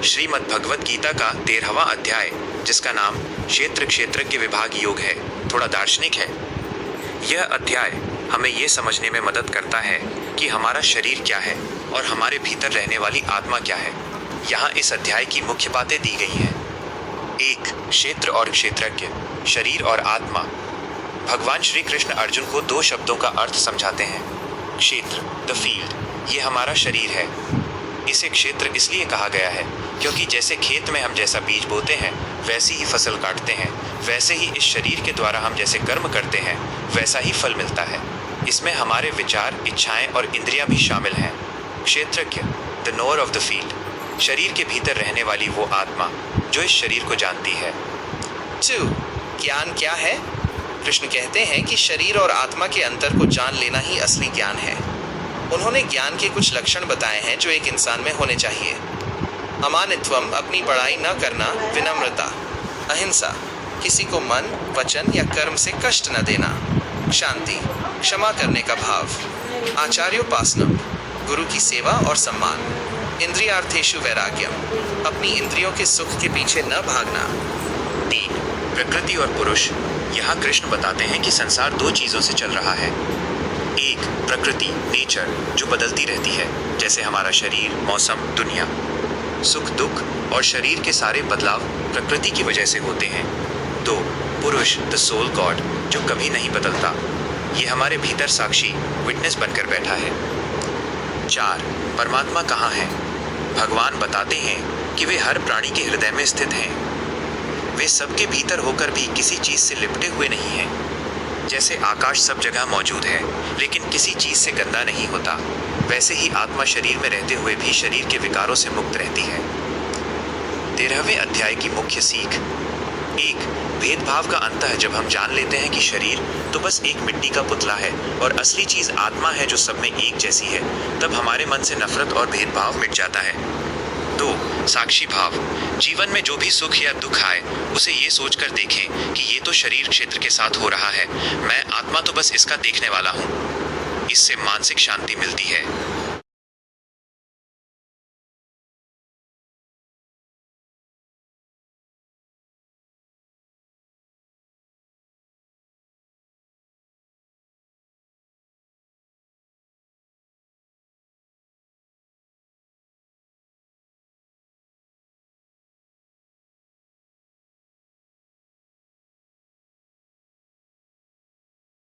श्रीमद् भगवत गीता का 13वां अध्याय, जिसका नाम क्षेत्र क्षेत्रज्ञ विभाग योग है, थोड़ा दार्शनिक है। यह अध्याय हमें ये समझने में मदद करता है कि हमारा शरीर क्या है और हमारे भीतर रहने वाली आत्मा क्या है। यहाँ इस अध्याय की मुख्य बातें दी गई हैं। 1. क्षेत्र और क्षेत्रज्ञ, शरीर और आत्मा। भगवान श्री कृष्ण अर्जुन को 2 शब्दों का अर्थ समझाते हैं। क्षेत्र, द फील्ड, ये हमारा शरीर है। इसे क्षेत्र इसलिए कहा गया है क्योंकि जैसे खेत में हम जैसा बीज बोते हैं वैसी ही फसल काटते हैं, वैसे ही इस शरीर के द्वारा हम जैसे कर्म करते हैं वैसा ही फल मिलता है। इसमें हमारे विचार, इच्छाएं और इंद्रियां भी शामिल हैं। क्षेत्रज्ञ, the knower of the field, शरीर के भीतर रहने वाली वो आत्मा जो इस शरीर को जानती है। 2. ज्ञान क्या है? कृष्ण कहते हैं कि शरीर और आत्मा के अंतर को जान लेना ही असली ज्ञान है। उन्होंने ज्ञान के कुछ लक्षण बताए हैं जो एक इंसान में होने चाहिए। अमानित्वम, अपनी बड़ाई न करना, विनम्रता, अहिंसा, किसी को मन, वचन या कर्म से कष्ट न देना, शांति, क्षमा करने का भाव, आचार्योपासनम, गुरु की सेवा और सम्मान, इंद्रियार्थेषु वैराग्यम, अपनी इंद्रियों के सुख के पीछे न भागना। 3. प्रकृति और पुरुष। यहाँ कृष्ण बताते हैं कि संसार 2 चीज़ों से चल रहा है। 1. प्रकृति, नेचर, जो बदलती रहती है, जैसे हमारा शरीर, मौसम, दुनिया। सुख, दुख और शरीर के सारे बदलाव प्रकृति की वजह से होते हैं। 2. पुरुष, द सोल गॉड, जो कभी नहीं बदलता। ये हमारे भीतर साक्षी, विटनेस बनकर बैठा है। 4. परमात्मा कहाँ है? भगवान बताते हैं कि वे हर प्राणी के हृदय में स्थित हैं। वे सबके भीतर होकर भी किसी चीज़ से लिपटे हुए नहीं हैं। जैसे आकाश सब जगह मौजूद है लेकिन किसी चीज़ से गंदा नहीं होता, वैसे ही आत्मा शरीर में रहते हुए भी शरीर के विकारों से मुक्त रहती है। 13वें अध्याय की मुख्य सीख। 1. भेदभाव का अंत है। जब हम जान लेते हैं कि शरीर तो बस एक मिट्टी का पुतला है और असली चीज़ आत्मा है जो सब में एक जैसी है, तब हमारे मन से नफरत और भेदभाव मिट जाता है। 2. साक्षी भाव। जीवन में जो भी सुख या दुख आए उसे ये सोचकर देखें कि ये तो शरीर क्षेत्र के साथ हो रहा है, मैं आत्मा तो बस इसका देखने वाला हूँ। इससे मानसिक शांति मिलती है।